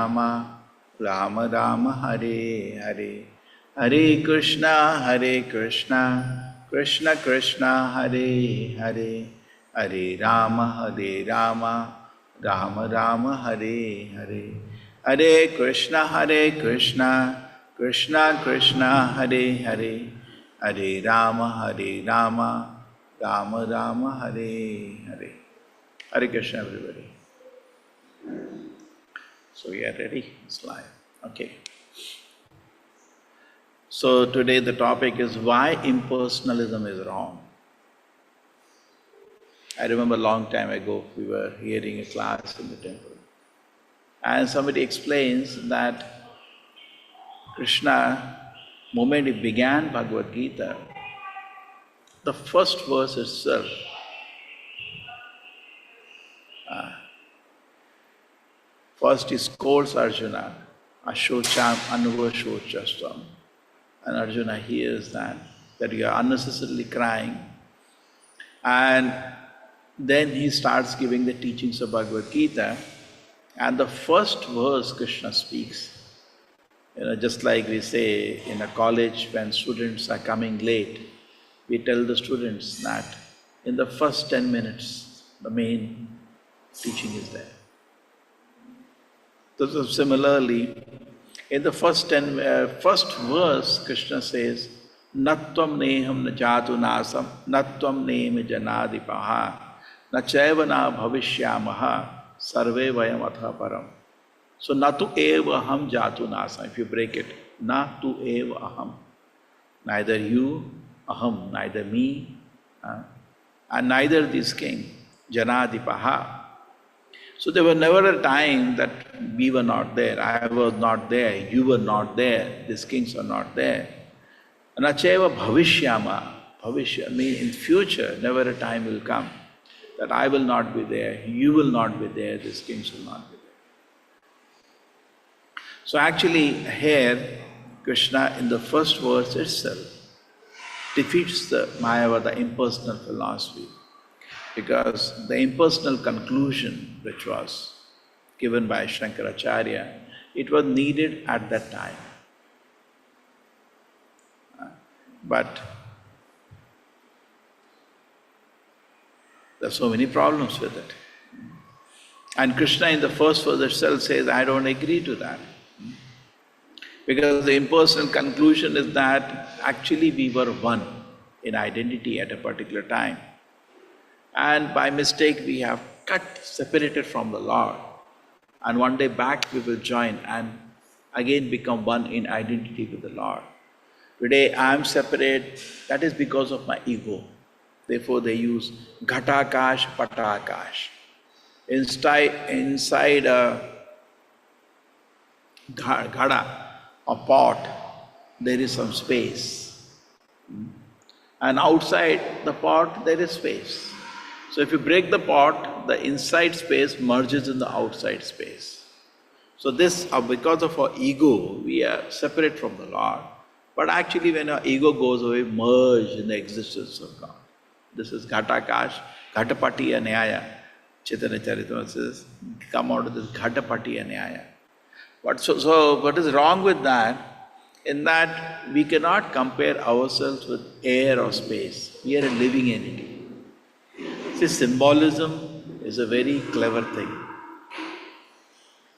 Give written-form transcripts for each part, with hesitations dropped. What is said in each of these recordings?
Rama, Rama Rama Hare Hare, Hare Krishna, Krishna Krishna Hare Hare, Hare Rama, Rama Rama Hare Hare, Hare Krishna, Krishna Krishna Hare Hare, Hare Rama, Rama Rama Hare Hare. Hare Krishna, everybody. So we are ready? It's live. Okay. So today the topic is why impersonalism is wrong. I remember a long time ago we were hearing a class in the temple. And somebody explains that Krishna, moment he began Bhagavad Gita, the first verse itself, first he scolds Arjuna, Ashocham Anuvashochastam. And Arjuna hears that you are unnecessarily crying. And then he starts giving the teachings of Bhagavad Gita. And the first verse Krishna speaks. Just like we say in a college when students are coming late, we tell the students that in the first 10 minutes, the main teaching is there. So similarly, in the first verse, Krishna says, Natvam neham najatu nasam, natvam nehem janadipaha, nachaiva na bhavishyamaha, sarve vayam atha param. So, natu eva aham jatu nasam, if you break it, natu eva aham. Neither you, aham, neither me, and neither this king, janadipaha. So there was never a time that we were not there, I was not there, you were not there, these kings are not there. Nacheva bhavishyama, bhavishya means in future, never a time will come that I will not be there, you will not be there, these kings will not be there. So actually here, Krishna in the first verse itself defeats the Mayavada impersonal philosophy. Because the impersonal conclusion which was given by Shankaracharya, it was needed at that time. But there are so many problems with it. And Krishna in the first verse itself says, I don't agree to that. Because the impersonal conclusion is that actually we were one in identity at a particular time. And by mistake we have separated from the Lord. And one day back we will join and again become one in identity with the Lord. Today I am separate, that is because of my ego. Therefore they use ghatakash, patakash. Inside a ghada, a pot, there is some space. And outside the pot there is space. So if you break the pot, the inside space merges in the outside space. So this, because of our ego, we are separate from the Lord. But actually when our ego goes away, merge in the existence of God. This is Ghatakash, Ghatapatiya Nyaya. Chaitanya Charitamrita says, come out of this Ghatapatiya Nyaya. So what is wrong with that? In that we cannot compare ourselves with air or space. We are a living entity. See, symbolism is a very clever thing.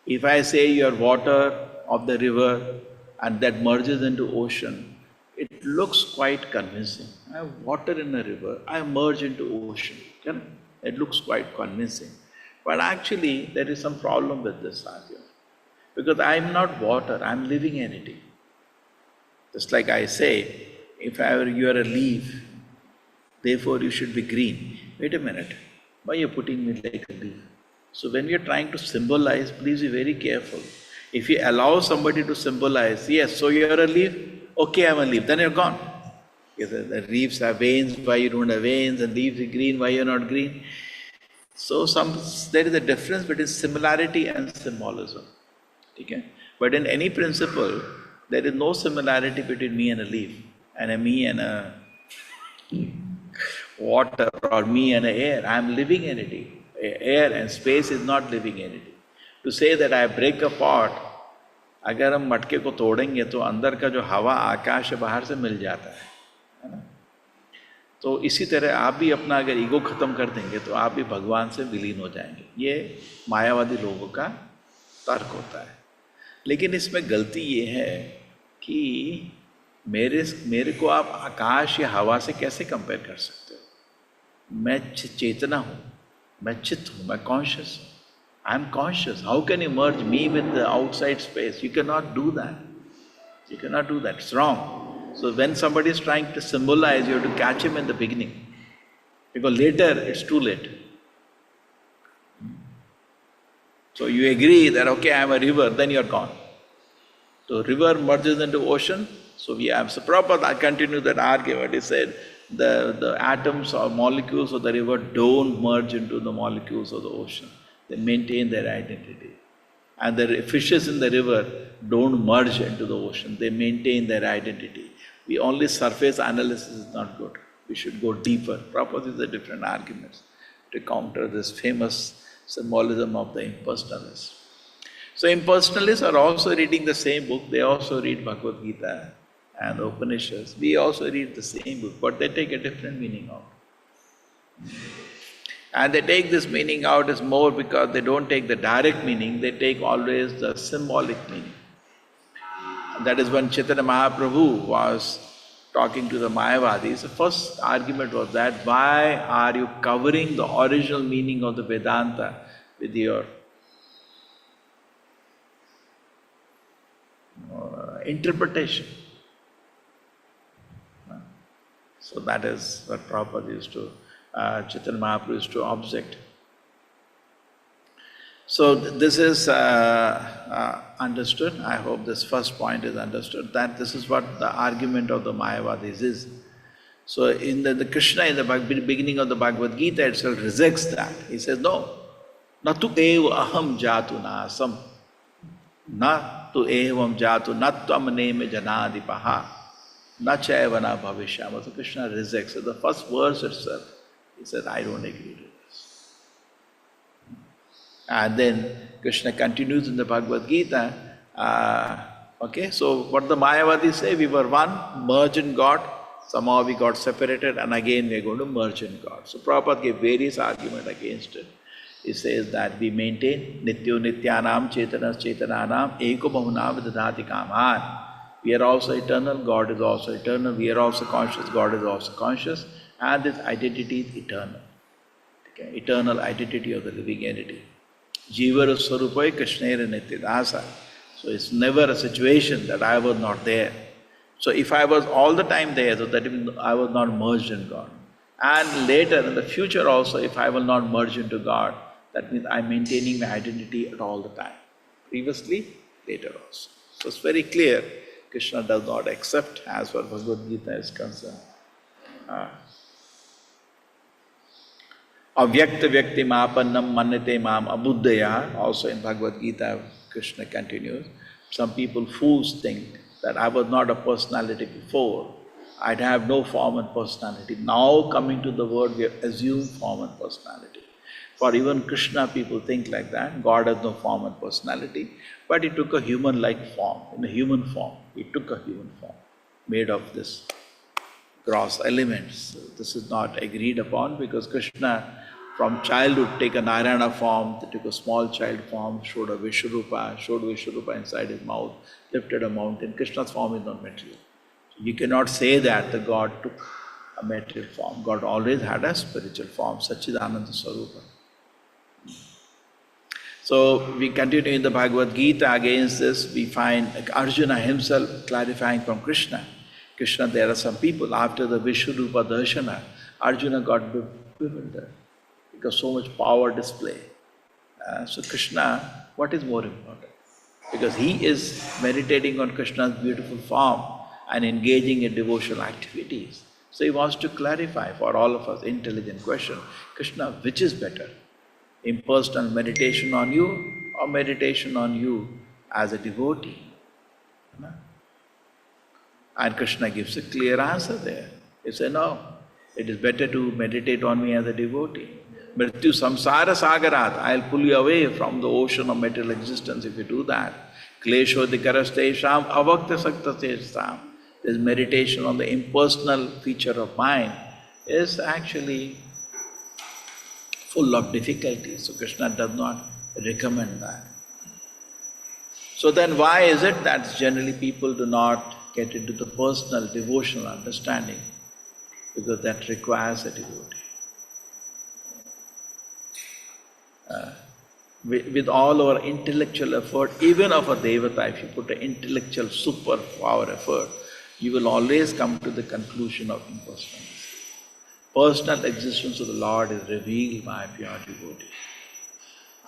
If I say you are water of the river and that merges into ocean, it looks quite convincing. I have water in a river, I merge into ocean. It looks quite convincing. But actually there is some problem with this argument. Because I am not water, I am living entity. Just like I say, if you are a leaf, therefore you should be green. Wait a minute, why are you putting me like a leaf? So when we are trying to symbolize, please be very careful. If you allow somebody to symbolize, yes, so you are a leaf, okay, I'm a leaf, then you're gone. Yes, the leaves have veins, why you don't have veins, and leaves are green, why you're not green? So there is a difference between similarity and symbolism. Okay? But in any principle, there is no similarity between me and a leaf, and me and a water, or me and air. I am living entity. Air and space is not living entity. To say that I break a pot, अगर हम मटके को तोड़ेंगे तो अंदर का जो हवा आकाश से बाहर से मिल जाता है ना? तो इसी तरह आप भी अपना अगर ईगो खत्म कर देंगे तो आप भी भगवान से विलीन हो जाएंगे। ये मायावादी लोगों का तर्क होता है। लेकिन इसमें गलती ये है कि मेरे को आप आकाश या हवा से कैसे कंपेयर कर सकते हो? मैं चेतना हूँ, मैं चित्त हूँ, मैं कॉन्शियस हूँ। I am conscious. How can you merge me with the outside space? You can not do that. You cannot do that. It's wrong. So when somebody is trying to symbolize, you have to catch him in the beginning. Because later it's too late. So you agree that, okay, I am a river, then you're gone. So river merges into ocean. So we have, so Prabhupada continued that argument. He said the atoms or molecules of the river don't merge into the molecules of the ocean. They maintain their identity. And the fishes in the river don't merge into the ocean. They maintain their identity. We only surface analysis is not good. We should go deeper. Prabhupada is a different arguments to counter this famous symbolism of the impersonalists. So impersonalists are also reading the same book. They also read Bhagavad Gita and the Upanishads. We also read the same book, but they take a different meaning out. And they take this meaning out is more because they don't take the direct meaning, they take always the symbolic meaning. That is when Chaitanya Mahaprabhu was talking to the Mayavadis, the first argument was that why are you covering the original meaning of the Vedanta with your interpretation? So that is what Prabhupada used to Chaitanya Mahaprabhu used to object. So this is understood. I hope this first point is understood, that this is what the argument of the Mayavadis is. So in the Krishna in the beginning of the Bhagavad Gita itself rejects that. He says, no, na tu eva aham jatu nasam, na tu evam jatu, na tvam neme janadipaha, na chaiva na bhavishyama. So Krishna rejects. So the first verse itself, he said, I don't agree to this. And then Krishna continues in the Bhagavad Gita, okay, so what the Mayavadis say, we were one, merged in God, somehow we got separated, and again we are going to merge in God. So Prabhupada gave various arguments against it. He says that we maintain nityo nityanam chetanas chetananam eko bahunam vidadhati kaman. We are also eternal, God is also eternal, we are also conscious, God is also conscious. And this identity is eternal. Okay? Eternal identity of the living entity. Jivara Swarupai Krishnera Nityadasa. So it's never a situation that I was not there. So if I was all the time there, so that means I was not merged in God. And later in the future also, if I will not merge into God, that means I'm maintaining my identity at all the time. Previously, later also. So it's very clear, Krishna does not accept as far as Bhagavad Gita is concerned. Avyakta vyakti mapannam mannate mam abuddhaya. Also in Bhagavad Gita, Krishna continues. Some people, fools, think that I was not a personality before. I'd have no form and personality. Now coming to the world, we have assumed form and personality. For even Krishna, people think like that. God has no form and personality. But he took a human-like form, in a human form. He took a human form, made of this gross elements. This is not agreed upon because Krishna from childhood take a Narayana form, they took a small child form, showed Vishwarupa inside his mouth, lifted a mountain. Krishna's form is not material. You cannot say that the God took a material form. God always had a spiritual form, Satchidananda Swarupa. So we continue in the Bhagavad Gita against this. We find Arjuna himself clarifying from Krishna. Krishna, there are some people, after the Vishwarupa Darshana, Arjuna got bewildered because so much power display. So Krishna, what is more important? Because he is meditating on Krishna's beautiful form and engaging in devotional activities. So he wants to clarify for all of us, intelligent question, Krishna, which is better? Impersonal meditation on you or meditation on you as a devotee? And Krishna gives a clear answer there. He said, no, it is better to meditate on me as a devotee. Mrityu samsara sagarat, I'll pull you away from the ocean of material existence if you do that. Kleshodhikarastesham avakta saktasesham. This meditation on the impersonal feature of mind is actually full of difficulties. So Krishna does not recommend that. So then why is it that generally people do not get into the personal devotional understanding? Because that requires a devotee. With all our intellectual effort, even of a devata, if you put an intellectual superpower effort, you will always come to the conclusion of impersonalism. Personal existence of the Lord is revealed by a pure devotee.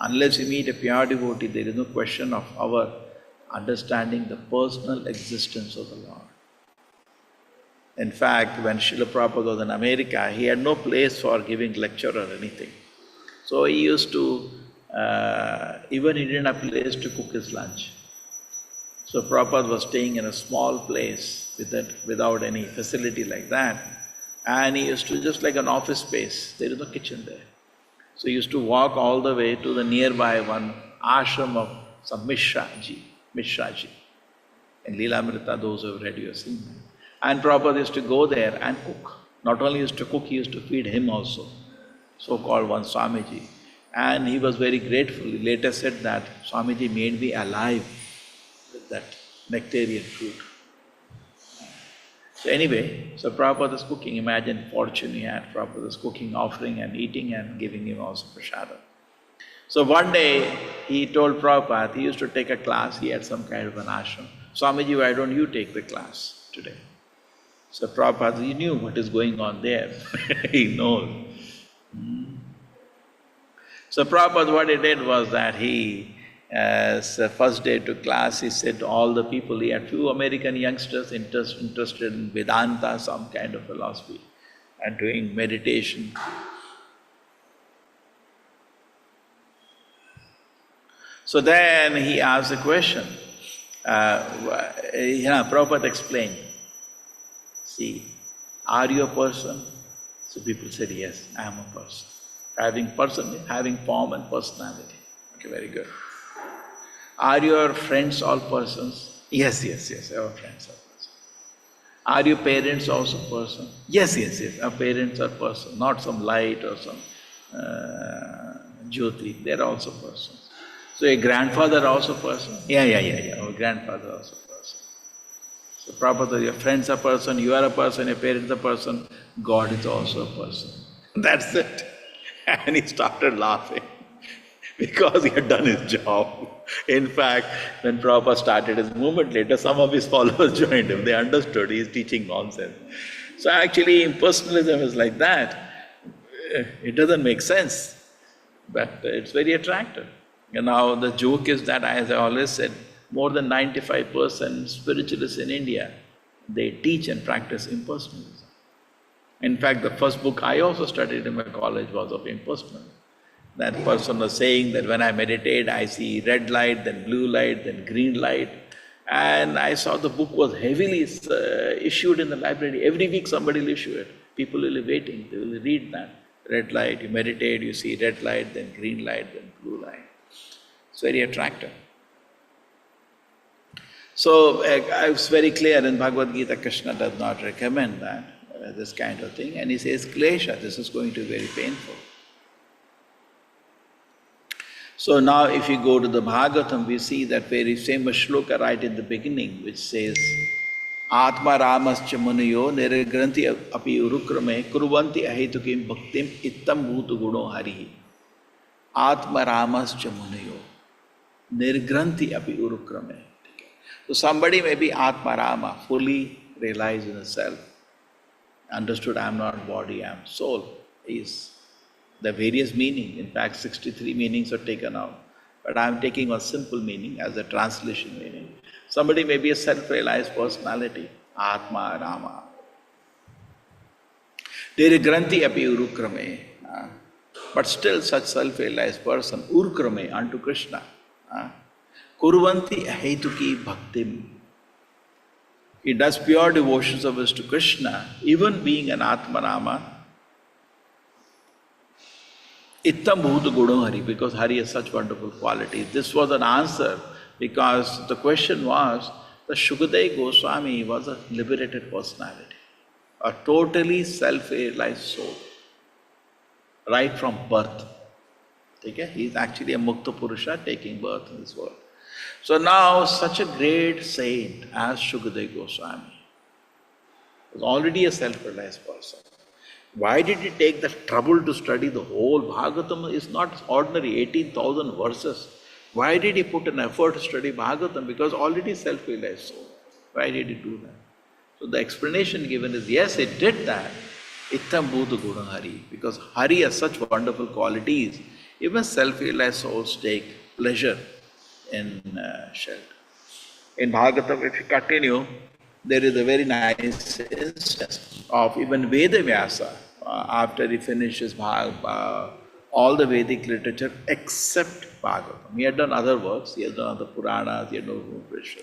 Unless we meet a pure devotee, there is no question of our understanding the personal existence of the Lord. In fact, when Srila Prabhupada was in America, he had no place for giving lecture or anything. So he used to, even he didn't have a place to cook his lunch. So Prabhupada was staying in a small place without any facility like that. And he used to, just like an office space, there is no kitchen there. So he used to walk all the way to the nearby one ashram of some Mishraji. In Leelamrita, those who have read, you have seen that. And Prabhupada used to go there and cook. Not only used to cook, he used to feed him also, so-called one Swamiji. And he was very grateful. He later said that Swamiji made me alive with that nectarian fruit. So anyway, so Prabhupada is cooking. Imagine fortune he had. Prabhupada is cooking, offering and eating and giving him also prasada. So one day he told Prabhupada, he used to take a class, he had some kind of an ashram. Swamiji, why don't you take the class today? So Prabhupada, he knew what is going on there. He knows. So Prabhupada, what he did was that he, as the first day to class, he said to all the people, he had few American youngsters interested in Vedanta, some kind of philosophy, and doing meditation. So then he asked the question, Prabhupada explained, see, are you a person? So people said, yes, I am a person. Having form and personality. Okay, very good. Are your friends all persons? Yes, our friends are persons. Are your parents also persons? Yes, our parents are persons, not some light or some jyoti, they are also persons. So your grandfather also person? Yeah, our grandfather also person. So Prabhupada, your friends are person, you are a person, your parents are a person, God is also a person. That's it. And he started laughing because he had done his job. In fact, when Prabhupada started his movement later, some of his followers joined him. They understood he is teaching nonsense. So actually impersonalism is like that. It doesn't make sense, but it's very attractive. And now the joke is that, as I always said, more than 95% spiritualists in India, they teach and practice impersonalism. In fact, the first book I also studied in my college was of impersonalism. That person was saying that when I meditate, I see red light, then blue light, then green light. And I saw the book was heavily issued in the library. Every week somebody will issue it. People will be waiting, they will read that. Red light, you meditate, you see red light, then green light, then blue light. It's very attractive. So it's very clear in Bhagavad Gita, Krishna does not recommend that, this kind of thing. And he says, klesha, this is going to be very painful. So now if you go to the Bhagavatam, we see that very famous shloka right in the beginning, which says, Atma Ramascha Munayo Nirgranti api urukrame kurvanti ahetukim bhaktim ittam bhutu guno harihi. Atma Ramascha Munayo Nirgranti api urukrame. So somebody may be Atma Rama, fully realized in the self, understood I am not body, I am soul, is the various meaning. In fact, 63 meanings are taken out. But I am taking a simple meaning as a translation meaning. Somebody may be a self-realized personality, Atma Rama. Nirgranti api urukrame. But still such self-realized person, urkrame, unto Krishna. Kurvanti ahetuki bhaktim. He does pure devotion service to Krishna, even being an Atmarama, Ittam bhuta gudam Hari, because Hari has such wonderful qualities. This was an answer because the question was, the Shukadeva Goswami was a liberated personality, a totally self-realized soul, right from birth. Okay? He is actually a Mukta Purusha taking birth in this world. So now such a great saint as Shukadeva Goswami was already a self-realized person. Why did he take the trouble to study the whole Bhagavatam? Is not ordinary, 18,000 verses. Why did he put an effort to study Bhagavatam? Because already self-realized soul. Why did he do that? So the explanation given is, yes, it did that. Ittam bhuta guna Hari. Because Hari has such wonderful qualities, even self-realized souls take pleasure in shelter. In Bhagavatam, if you continue, there is a very nice instance of even Veda Vyasa, after he finishes all the Vedic literature except Bhagavatam. He had done other works, he has done other Puranas, he had no pressure.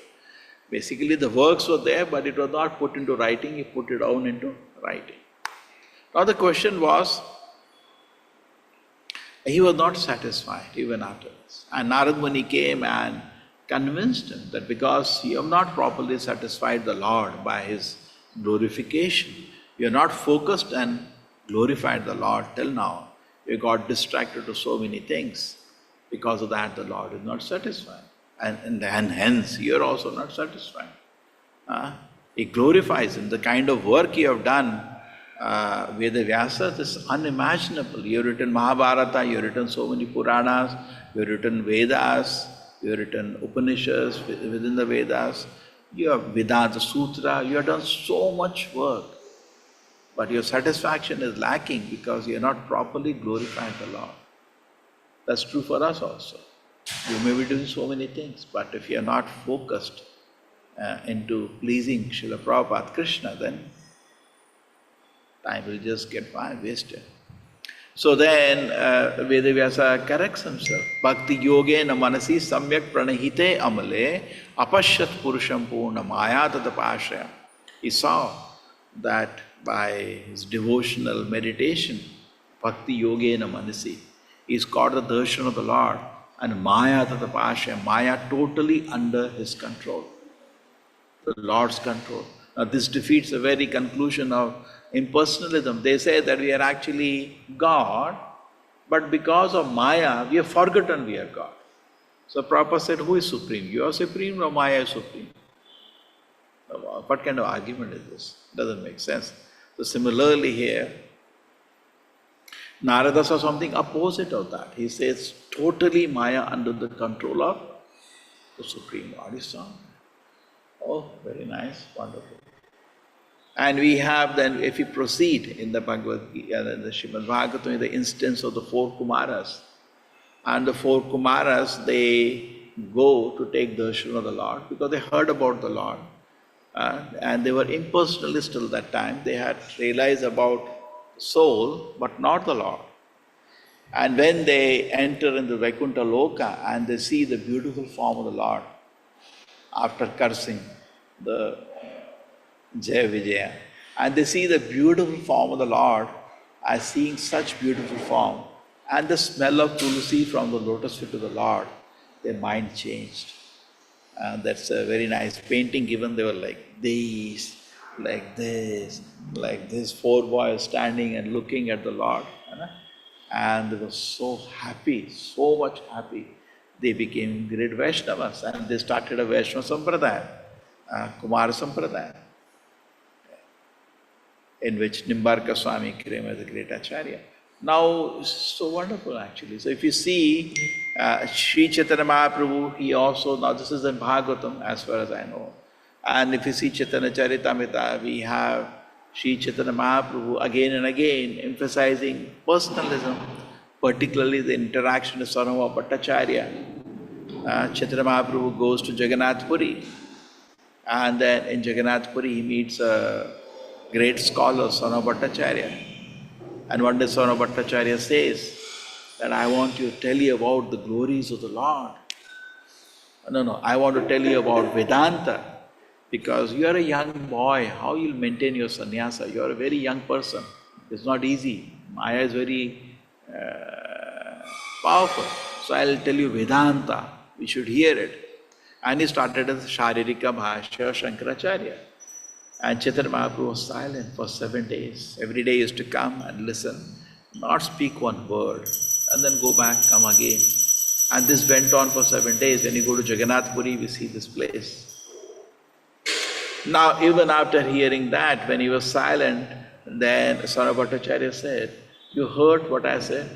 Basically, the works were there, but it was not put into writing, he put it down into writing. Now the question was, he was not satisfied even after this. And Narad Muni came and convinced him that because you have not properly satisfied the Lord by his glorification, you are not focused and glorified the Lord till now. You got distracted to so many things. Because of that, the Lord is not satisfied. And hence, you are also not satisfied. He glorifies him. The kind of work you have done, Veda Vyasa, is unimaginable. You have written Mahabharata, you have written so many Puranas, you have written Vedas, you have written Upanishads within the Vedas, you have Vedanta Sutra, you have done so much work. But your satisfaction is lacking because you are not properly glorifying the Lord. That's true for us also. You may be doing so many things, but if you are not focused into pleasing Srila Prabhupada, Krishna, then time will just get wasted. So then Vedavyasa corrects himself. Bhakti yogena manasi samyak pranahite amale apashyat purusham purna maya tatapashraya. He saw that by his devotional meditation, Bhakti yogena manasi, he's caught the darshan of the Lord, and maya tatapashraya, maya totally under his control, the Lord's control. Now this defeats the very conclusion of impersonalism. They say that we are actually God, but because of Maya, we have forgotten we are God. So Prabhupada said, who is supreme? You are supreme or Maya is supreme? What kind of argument is this? Doesn't make sense. So similarly here, Narada saw something opposite of that. He says, totally Maya under the control of the Supreme Lord is strong. Oh, very nice, wonderful. And we have then, if we proceed in the Bhagavad Gita, the Srimadbhagavatam, the instance of the four Kumaras. And the four Kumaras, they go to take darshan of the Lord because they heard about the Lord. And they were impersonalists till that time. They had realized about soul, but not the Lord. And when they enter into Vaikuntha Loka and they see the beautiful form of the Lord, after cursing the Jaya Vijaya, and they see the beautiful form of the Lord as seeing such beautiful form, and the smell of Tulsi from the lotus feet of the Lord, their mind changed. And that's a very nice painting given. They were like this, like this, like this, four boys standing and looking at the Lord. And they were so happy, so much happy. They became great Vaishnavas and they started a Vaishnava Sampradaya, Kumara Sampradaya, in which Nimbarka Swami came as a great Acharya. Now, it's so wonderful actually. So if you see Sri Chaitanya Mahaprabhu, he also, now this is in Bhagavatam as far as I know. And if you see Chaitanya Charitamrita, we have Sri Chaitanya Mahaprabhu again and again emphasizing personalism, particularly the interaction with Sarvabhauma Bhattacharya. Chaitanya Mahaprabhu goes to Jagannath Puri, and then in Jagannath Puri he meets a great scholar, Sarvabhauma Bhattacharya. And one day Sarvabhauma Bhattacharya says that I want to tell you about the glories of the Lord. No, I want to tell you about Vedanta. Because you are a young boy, how you'll maintain your sannyasa? You are a very young person. It's not easy. Maya is very Powerful. So I'll tell you Vedanta, we should hear it. And he started as Sharirika Bhashya Shankaracharya. And Chaitanya Mahaprabhu was silent for 7 days. Every day he used to come and listen, not speak one word, and then go back, come again. And this went on for 7 days. When you go to Jagannath Puri, we see this place. Now, even after hearing that, when he was silent, then Sarva Bhattacharya said, "You heard what I said?"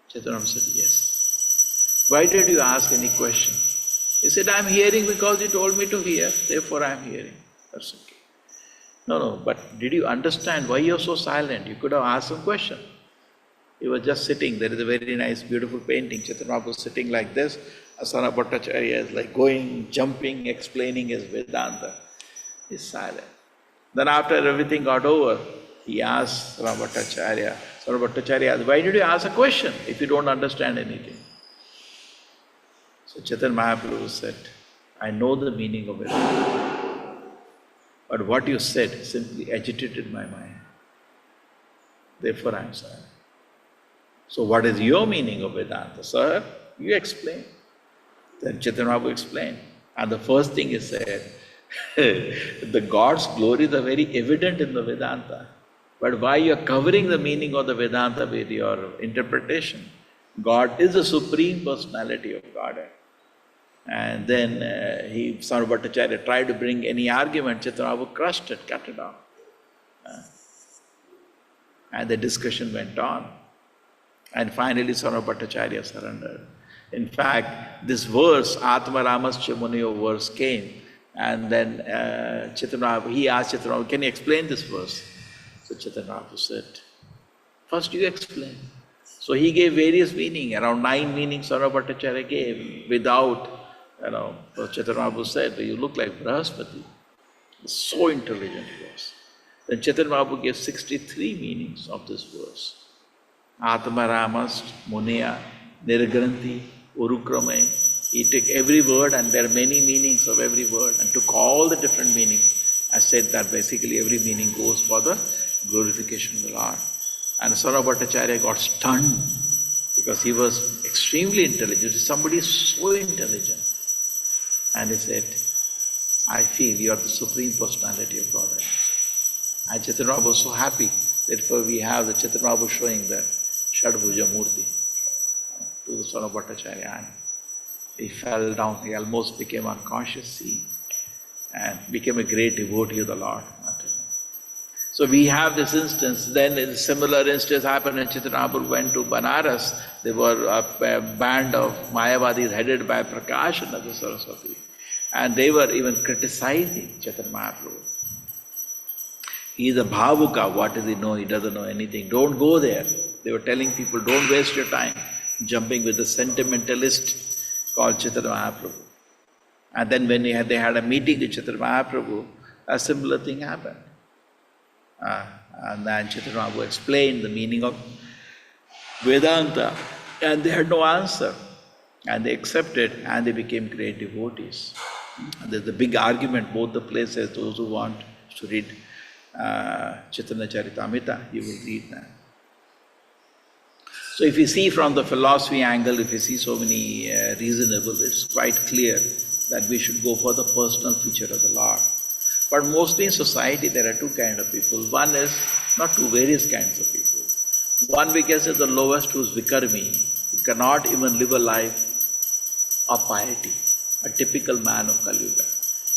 Chaitanya Mahaprabhu said, "Yes." "Why did you ask any question?" He said, "I'm hearing because you told me to hear, therefore I'm hearing." That's okay. No, but did you understand why you're so silent? You could have asked some question. He was just sitting. There is a very nice, beautiful painting. Chaitanya Mahaprabhu was sitting like this. Asana Bhattacharya is like going, jumping, explaining his Vedanta. He's silent. Then after everything got over, he asked Sarva Bhattacharya. Sarva Bhattacharya asked, "Why did you ask a question if you don't understand anything?" So Chaitanya Mahaprabhu said, "I know the meaning of it, but what you said simply agitated my mind. Therefore I am silent." "So what is your meaning of Vedanta?" "Sir, you explain." Then Chaitanya Mahaprabhu explained. And the first thing he said, the God's glories are very evident in the Vedanta. But why you are covering the meaning of the Vedanta with your interpretation? God is the Supreme Personality of Godhead. And then Sarva Bhattacharya tried to bring any argument. Chaitanya Mahaprabhu crushed it, cut it off. And the discussion went on. And finally Sarva Bhattacharya surrendered. In fact, this verse, Atma Ramascha Muniyo verse came. And then Chaitanya Mahaprabhu, he asked Chaitanya Mahaprabhu, "Can you explain this verse?" So Chaitanya Mahaprabhu said, "First you explain." So he gave various meanings, around 9 meanings Sarva Bhattacharya gave without, so Chaitanya Mahaprabhu said, "You look like Brahaspati." So intelligent he was. Then Chaitanya Mahaprabhu gave 63 meanings of this verse. Atma Ramas, Muniya, Nirgranthi, Urukrame. He took every word, and there are many meanings of every word, and took all the different meanings. I said that basically every meaning goes for the glorification of the Lord. And Sarva Bhattacharya got stunned because he was extremely intelligent. Somebody so intelligent. And he said, "I feel you are the Supreme Personality of Godhead." And Chaitanya Mahaprabhu was so happy. Therefore we have the Chaitanya Mahaprabhu showing the Shadbhuja Murti to the Sarva Bhattacharya. And he fell down, he almost became unconscious, and became a great devotee of the Lord. So we have this instance. Then a similar instance happened when Chaitanya Mahaprabhu went to Banaras. There were a band of Mayavadis headed by Prakash and Nada Saraswati. And they were even criticizing Chaitanya Mahaprabhu. He is a bhavuka, what does he know? He doesn't know anything. Don't go there. They were telling people, don't waste your time jumping with the sentimentalist called Chaitanya Mahaprabhu. And then when they had a meeting with Chaitanya Mahaprabhu, a similar thing happened. And then Chaitanya Mahaprabhu explained the meaning of Vedanta, and they had no answer. And they accepted, and they became great devotees. And there's a big argument, both the places, those who want to read Chaitanya Charitamrita, you will read that. So if you see from the philosophy angle, if you see so many reasonable, it's quite clear that we should go for the personal feature of the Lord. But mostly in society, there are two kinds of people. One is, not two, various kinds of people. One we can say the lowest, who is vikarmi, who cannot even live a life of piety. A typical man of Kali Yuga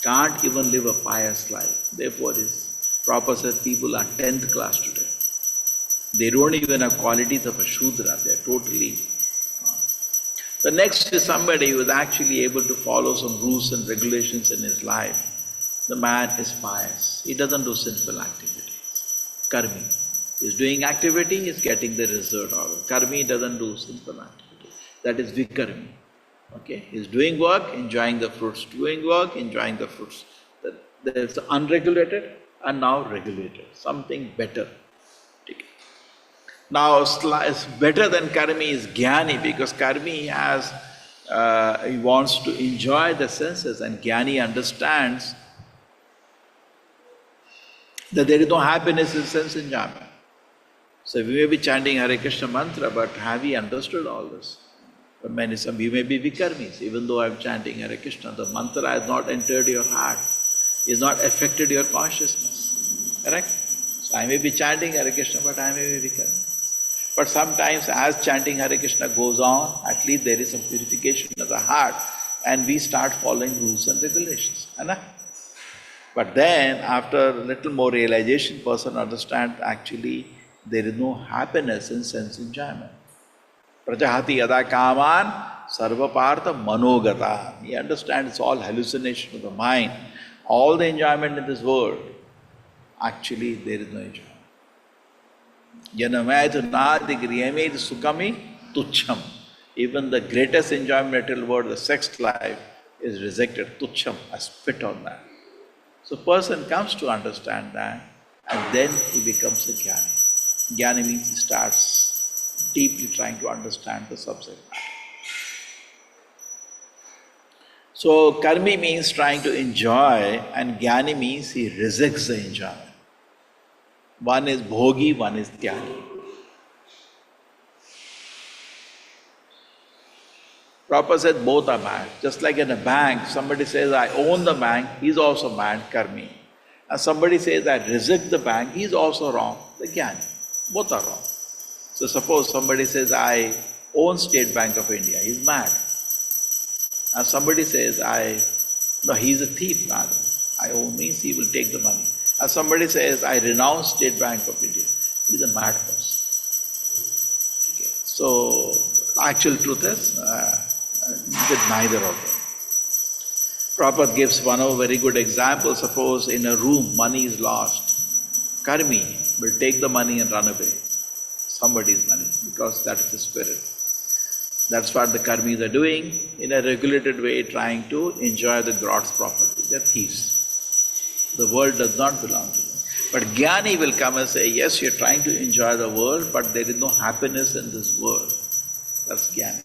can't even live a pious life. Therefore, his Prabhupada says people are 10th class today. They don't even have qualities of a Shudra. They are totally. The next is somebody who is actually able to follow some rules and regulations in his life. The man is pious. He doesn't do sinful activities. Karmi. He's doing activity, he's getting the result of it. Karmi doesn't do sinful activity. That is vikarmi. Okay? He's doing work, enjoying the fruits. Doing work, enjoying the fruits. There's unregulated and now regulated. Something better. Now, better than karmi is jnani, because karmi he wants to enjoy the senses, and jnani understands that there is no happiness in sense enjoyment. So we may be chanting Hare Krishna mantra, but have we understood all this? But many, some you may be vikarmis, even though I'm chanting Hare Krishna, the mantra has not entered your heart, is not affected your consciousness. Correct? So I may be chanting Hare Krishna, but I may be vikarmi. But sometimes as chanting Hare Krishna goes on, at least there is some purification of the heart and we start following rules and regulations. But then after a little more realization, person understands actually there is no happiness in sense enjoyment. Prajahati yada kaman sarvapartha manogata. He understands it's all hallucination of the mind. All the enjoyment in this world, actually there is no enjoyment. Janamayatunadigriyame sukami tucham. Even the greatest enjoyment in the material world, the sex life, is rejected. Tucham, I spit on that. So person comes to understand that and then he becomes a jnani. Jnani means he starts deeply trying to understand the subject matter. So karmi means trying to enjoy and jnani means he rejects the enjoyment. One is bhogi, one is tyagi. Prabhupada said both are mad. Just like in a bank, somebody says, I own the bank, he's also mad, karmi. And somebody says, I reject the bank, he's also wrong, the jnani. Both are wrong. So suppose somebody says, I own State Bank of India, he's mad. And somebody says, no, he's a thief rather. I own means he will take the money. And somebody says, I renounce State Bank of India, he's a mad person. Okay. So, actual truth is, with neither of them. Prabhupada gives one of a very good example. Suppose in a room money is lost. Karmi will take the money and run away. Somebody's money, because that is the spirit. That's what the karmis are doing in a regulated way, trying to enjoy the God's property. They're thieves. The world does not belong to them. But jnani will come and say, yes, you're trying to enjoy the world, but there is no happiness in this world. That's jnani.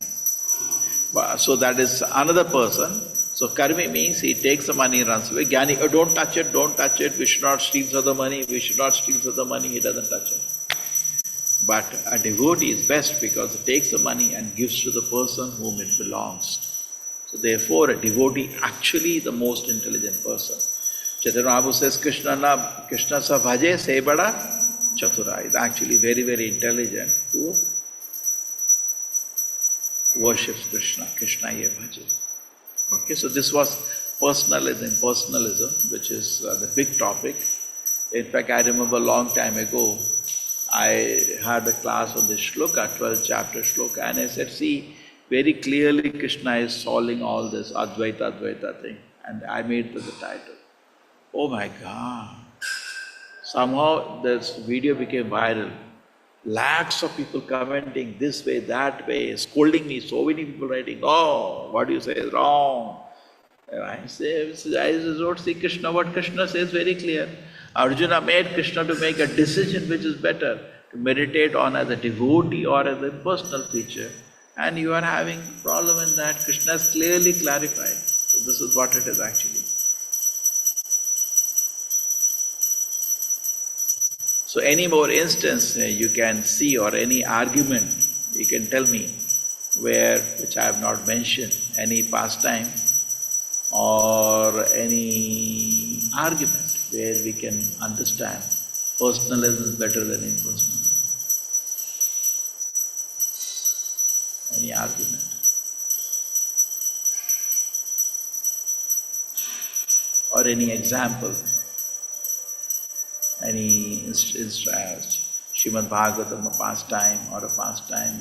So that is another person. So karmi means he takes the money and runs away. Jnani, oh, don't touch it, we should not steal the money, he doesn't touch it. But a devotee is best because he takes the money and gives to the person whom it belongs. So therefore a devotee actually the most intelligent person. Chaitanya Mahaprabhu says, Krishna sa bhaje se bada chatura. Is actually very, very intelligent who worships Krishna. Krishna ye bhaje. Okay, so this was personalism, which is the big topic. In fact, I remember a long time ago, I had a class on this shloka, 12th chapter shloka, and I said, see, very clearly Krishna is solving all this Advaita thing. And I made the title. Oh my God. Somehow this video became viral. Lakhs of people commenting this way, that way, scolding me, so many people writing, oh, what you say is wrong. I say, I don't see Krishna. What Krishna says very clear. Arjuna made Krishna to make a decision which is better, to meditate on as a devotee or as a personal feature. And you are having a problem in that. Krishna has clearly clarified. So this is what it is actually. So any more instance you can see or any argument, you can tell me which I have not mentioned, any pastime or any argument where we can understand personalism is better than impersonalism. Any argument? Or any example? Any Srimadbhagavatam, a pastime or a pastime?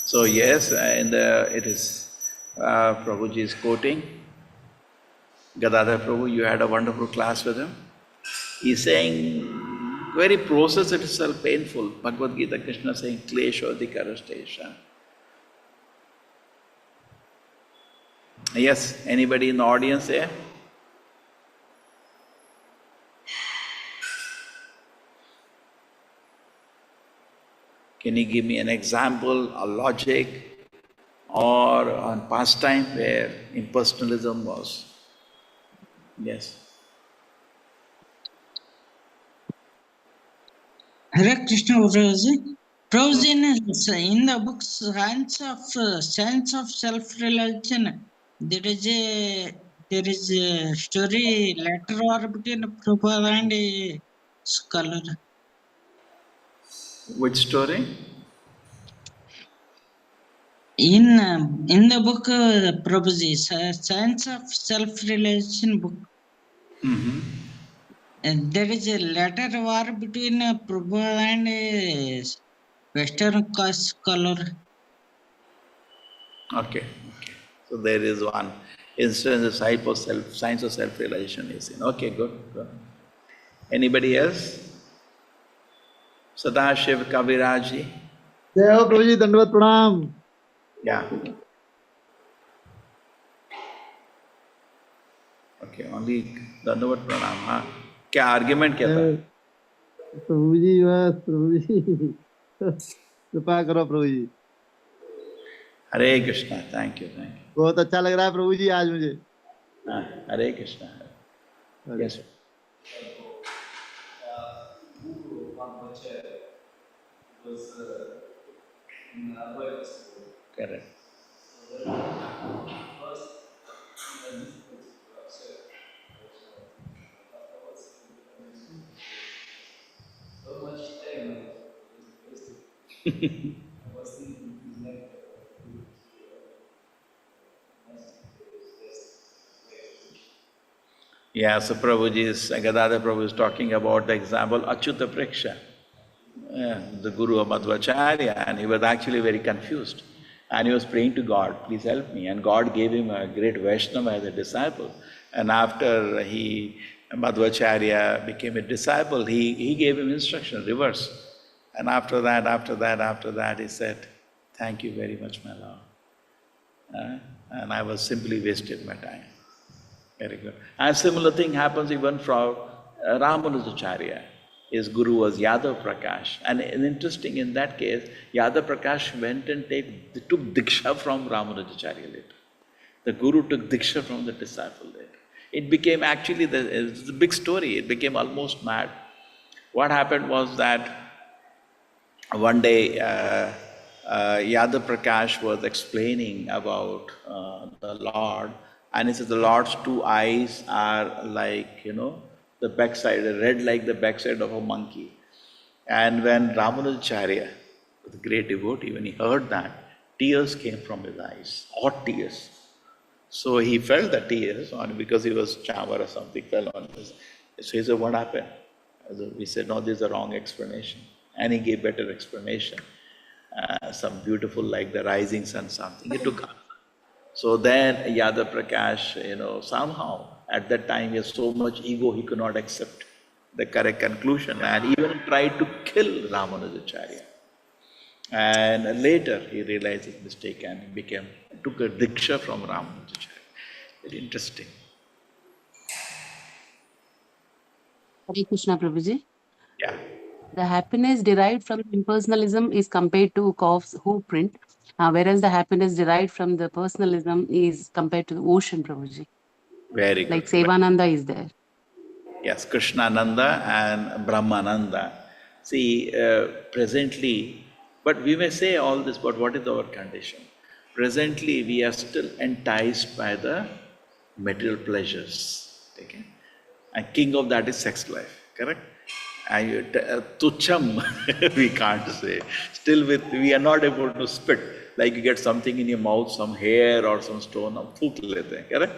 So yes, it is Prabhuji is quoting Gadadhar Prabhu. You had a wonderful class with him. He's saying, very process itself painful. Bhagavad Gita, Krishna saying, klesho adhikarastation. Yes, anybody in the audience there? Can you give me an example, a logic, or on pastime where impersonalism was? Yes. Hare Krishna Prabhuji. Prabhuji, in the book Science of Self-Realization, there is a story later war between Prabhupada and a scholar. Which story? In the book Prabhuji, Science of Self-Realization book, there is a later war between Prabhupada and a Western caste scholar. Okay. So there is one instance of science of self-realization is in. Okay, good. Anybody else? Sadashiv Kaviraji? जय हो प्रभु जी, दंडवत प्रणाम। Yeah. Okay, only Dandavat Pranam. हाँ, क्या argument क्या था? प्रभु जी बस प्रभु जी कृपा करो प्रभु जी। हरे कृष्णा, थैंक यू। बहुत अच्छा लग रहा है प्रभु जी आज मुझे। हाँ, Hare Krishna. Yes. Correct. Yeah, so Gadadhar Prabhu is talking about the example Achyuta Preksha, the guru of Madhvacharya, and he was actually very confused. And he was praying to God, please help me. And God gave him a great Vaishnava as a disciple. And after Madhvacharya became a disciple, he gave him instruction, reverse. And after that, he said, thank you very much, my Lord. And I was simply wasted my time. Very good. And similar thing happens even for Ramanujacharya. His guru was Yadav Prakash. And interesting in that case, Yadav Prakash went and took Diksha from Ramanujacharya later. The guru took Diksha from the disciple later. It became actually, it's a big story, it became almost mad. What happened was that one day Yadav Prakash was explaining about the Lord, and he says the Lord's two eyes are like, the backside, red like the backside of a monkey. And when Ramanujacharya, the great devotee, when he heard that, tears came from his eyes, hot tears. So he felt the tears because he was chamar or something fell on his. So he said, what happened? We said, no, this is the wrong explanation. And he gave better explanation. Some beautiful like the rising sun something. He took answer. So then Yadav Prakash, somehow at that time he has so much ego he could not accept the correct conclusion and even tried to kill Ramanujacharya. And later he realized his mistake and took a diksha from Ramanujacharya. Very interesting. Hare Krishna Prabhuji. Yeah. The happiness derived from impersonalism is compared to Koff's hoofprint, whereas the happiness derived from the personalism is compared to the ocean, Prabhuji. Very good. Like Sevananda is there. Yes, Krishnananda and Brahmananda. See, presently, but we may say all this, but what is our condition? Presently, we are still enticed by the material pleasures. Okay? And king of that is sex life, correct? And tucham, we can't say. Still we are not able to spit. Like you get something in your mouth, some hair or some stone, phuk lete, correct?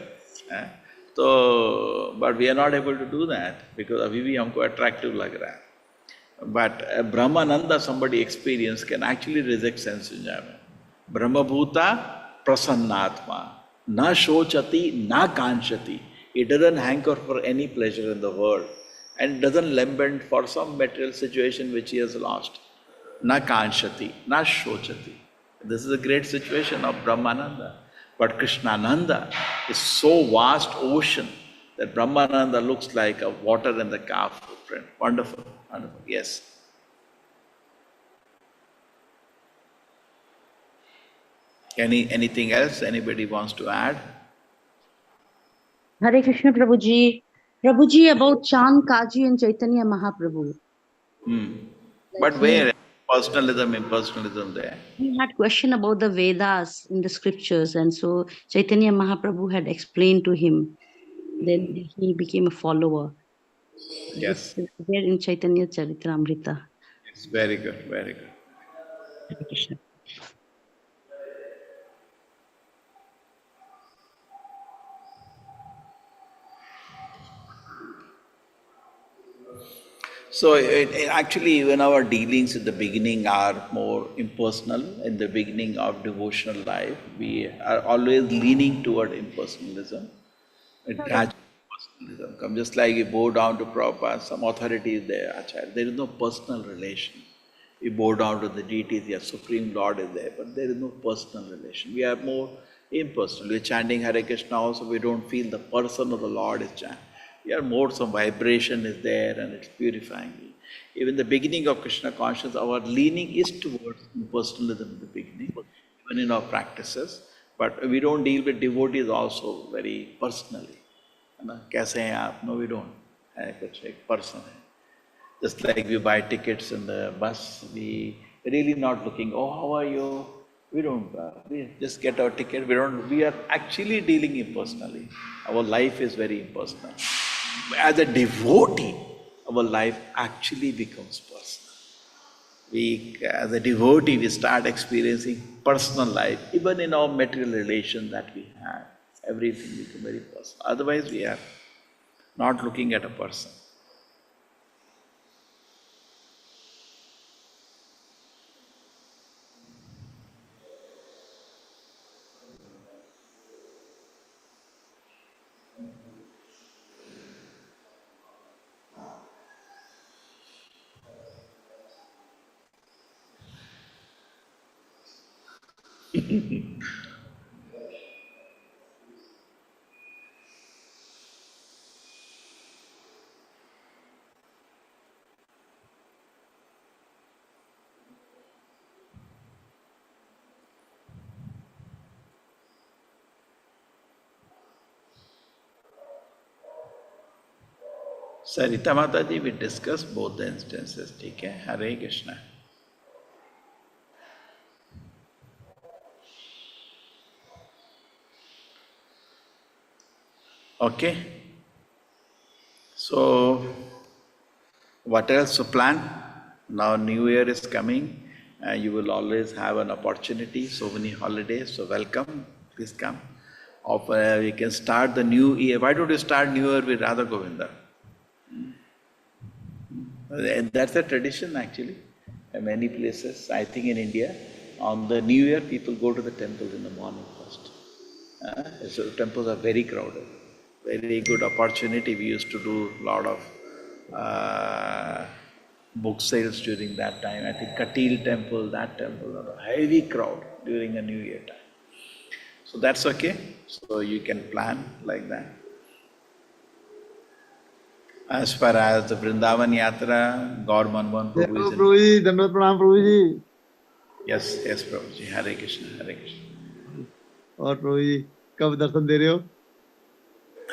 So, but we are not able to do that because abhi bhi humko attractive lag raha hai. But Brahmananda, somebody experienced, can actually reject sense enjoyment. Brahmabhuta prasannatma, na shochati, na kanchati. It doesn't hanker for any pleasure in the world and doesn't lament for some material situation which he has lost. Na kanchati, na shochati. This is a great situation of Brahmananda. But Krishnananda is so vast ocean that Brahmananda looks like a water in the calf footprint. Wonderful, wonderful, yes. Anything else anybody wants to add? Hare Krishna Prabhuji. Prabhuji, about Chand Kaji and Chaitanya Mahaprabhu. But where personalism, impersonalism there? He had question about the Vedas in the scriptures, and so Chaitanya Mahaprabhu had explained to him. Then he became a follower. Yes. This is there in Chaitanya Charitamrita. It's very good, very good. Hare Krishna. So actually, even our dealings at the beginning are more impersonal. In the beginning of devotional life, we are always leaning toward impersonalism. It gradually personalism comes. Just like you bow down to Prabhupada, some authority is there, Acharya. There is no personal relation. We bow down to the deities, yes, Supreme Lord is there, but there is no personal relation. We are more impersonal. We are chanting Hare Krishna also, we don't feel the person of the Lord is chanting. We are more, some vibration is there and it's purifying. Even the beginning of Krishna consciousness, our leaning is towards impersonalism in the beginning, even in our practices. But we don't deal with devotees also very personally. कैसे हैं आप? No, we don't. है कुछ एक person है. Just like we buy tickets in the bus, we really not looking, oh, how are you? We don't, we just get our ticket. We are actually dealing impersonally. Our life is very impersonal. As a devotee, our life actually becomes personal. As a devotee, we start experiencing personal life, even in our material relations that we have. Everything becomes very personal. Otherwise, we are not looking at a person. Sarita Mataji, we discussed both the instances. ठीक है? Hare Krishna. Okay. So, what else to plan? Now New Year is coming. You will always have an opportunity, so many holidays, so welcome, please come. We can start the new year. Why don't you start New Year with Radha Govinda? And that's a tradition actually. In many places, I think in India, on the New Year, people go to the temples in the morning first. So temples are very crowded. Very good opportunity. We used to do a lot of book sales during that time. I think Katil temple, that temple, a heavy crowd during a New Year time. So that's okay. So you can plan like that. As far as the Vrindavan Yatra, God Manmohan Prabhu is in... Prabhuji, Dandavat Pranam Prabhuji. Yes, yes, Prabhuji. Hare Krishna, Hare Krishna. और प्रभुजी कब दर्शन दे रहे हो?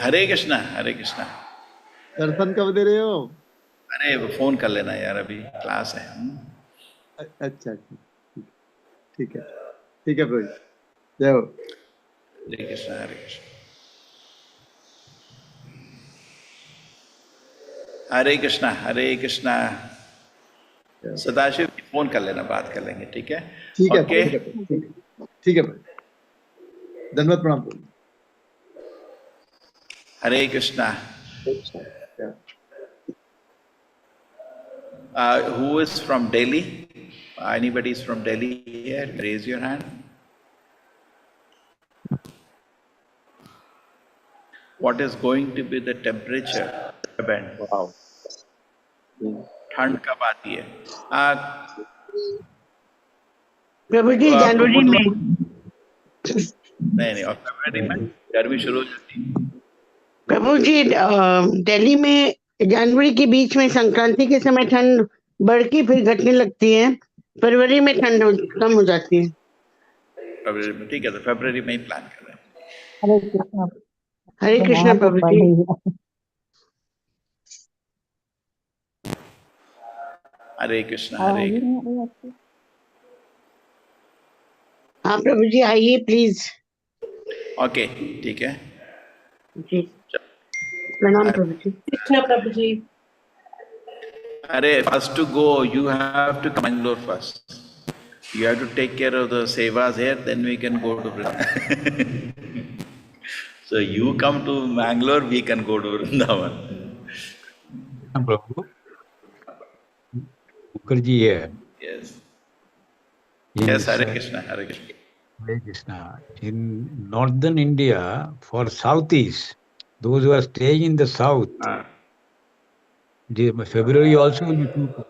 हरे कृष्णा, हरे कृष्णा। दर्शन कब दे रहे हो? अरे वो phone कर लेना यार, अभी क्लास है। अच्छा, ठीक है प्रभु। जय हो। हरे कृष्णा, हरे कृष्णा। हरे कृष्णा, हरे कृष्णा। सदाशिव फोन कर लेना, बात कर लेंगे, ठीक है? ठीक है, ओके, ठीक है भाई। धन्यवाद, प्रणाम। हरे Krishna. Who is from Delhi? Anybody is from Delhi here? Raise your hand. What is going to be the temperature? Wow. ठंड कब आती है? प्रभु जी जनवरी में। नहीं, और फरवरी में गर्मी शुरू हो जाती है। प्रभु जी दिल्ली में जनवरी के बीच में संक्रांति के समय ठंड बढ़ के फिर घटने लगती है, फरवरी में ठंड कम हो जाती है। फरवरी में, ठीक है, तो फरवरी में ही प्लान कर रहे हैं। Hare Krishna Prabhuji. हरे कृष्ण हरे कृष्ण। हाँ प्रभुजी आइए प्लीज। ओके ठीक है जी प्रणाम प्रभुजी। Krishna Prabhuji. अरे first to go you have to come Mangalore first. You have to take care of the sevas here, then we can go to Vrindavan. So you come to Mangalore, we can go to Vrindavan. Prabhu, Mukherjee here. Yes. Yes, Yes, Hare Krishna, Hare Krishna. Hare Krishna. In northern India, for southeast, those who are staying in the south, February also will be too cold.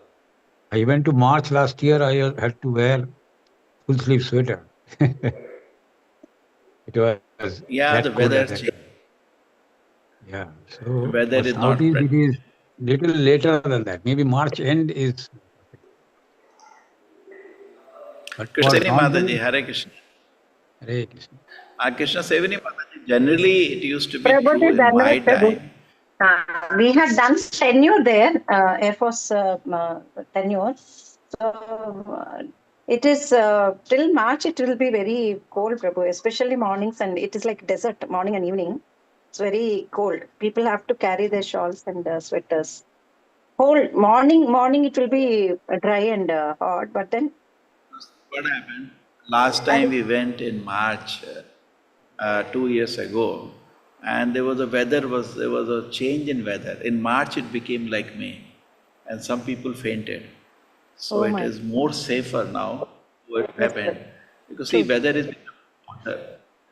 I went to March last year, I had to wear full sleeve sweater. It was Yeah, the weather change. Yeah, so Weather for is not southeast friendly. it is little later than that. Maybe March end is. But for Krishna northern, Mataji, Hare Krishna. Hare Krishna. Krishna Sevani Mataji, generally it used to be Prabhupada, true in my time. we had done tenure there, Air Force tenure. So it is till March. It will be very cold, Prabhu, especially mornings, and it is like desert morning and evening. It's very cold. People have to carry their shawls and sweaters. Cold morning. It will be dry and hot, but then What happened? Last time we went in March, 2 years ago, and there was a change in weather. In March it became like May, and some people fainted. So it is more safer now. What happened? Because see, weather is hotter.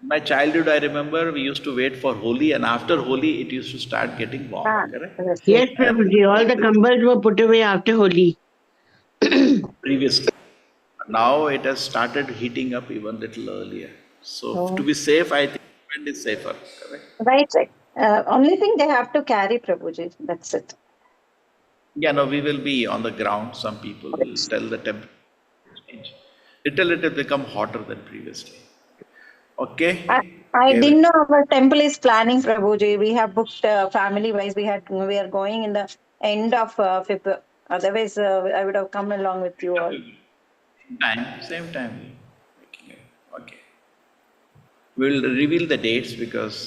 In my childhood, I remember we used to wait for Holi, and after Holi, it used to start getting warm. Correct? Yes Prabhuji, all the kambals were put away after Holi. Previously. Now it has started heating up even little earlier. So to be safe, I think wind is safer. Correct? right. Only thing they have to carry, Prabhuji. That's it. Yeah, no, we will be on the ground. Some people will tell the temperature change. It will become hotter than previously. Okay? I didn't know our temple is planning, Prabhuji. We have booked family-wise. We are going in the end of February. Otherwise, I would have come along with you all. Same time. Okay. We'll reveal the dates because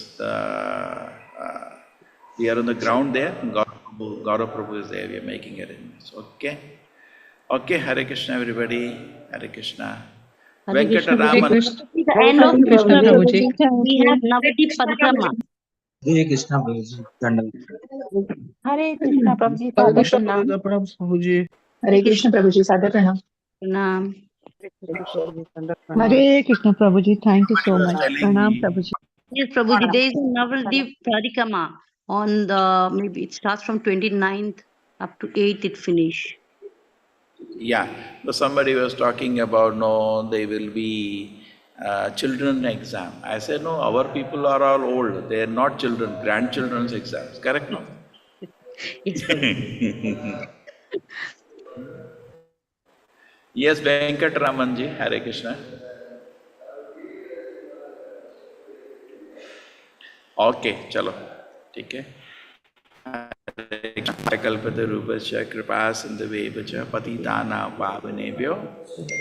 we are on the ground there. Gaurav Prabhu is there. We are making arrangements. Okay? Okay, Hare Krishna, everybody. Hare Krishna. Venkataraman. The end of Krishna Prabhuji. We have Navadip Parikrama. Hare Krishna Prabhuji. Hare Krishna Prabhuji, Hare Father Krishna Pranam. Prabhuji. Hare Krishna, Prabhuji. Sadhu Pranam. Pranam. Hare Krishna Prabhuji, thank you so I was much. telling Pranam you, Prabhuji. Yes, Prabhuji, there is a Navadip Parikrama on the, maybe it starts from 29th up to 8th it finish. yeah, so somebody was talking about, no, they will be children exam. I said, no, our people are all old. They are not children, grandchildren's exams. Correct, no? Yes, Prabhuji. Yes, Venkataramanji, Hare Krishna. Okay, chalo, ठीक है. कल्पते रूपस्य कृपा सिन्धुभ्यो च पतितानां पावनेभ्यो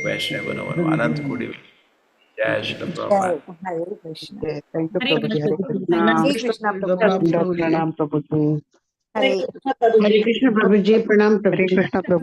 वैष्णवेभ्यो नमो नमः. अनंत कोटि जय Shri Prabhupada. Hare Krishna. Thank you, Hare Prabhuji. Hare Krishna. Hare Krishna, Prabhuji. Pranam Prabhuji. Hare Hare Krishna Prabhuji. Pranam Prabhuji. Hare Krishna Prabhuji.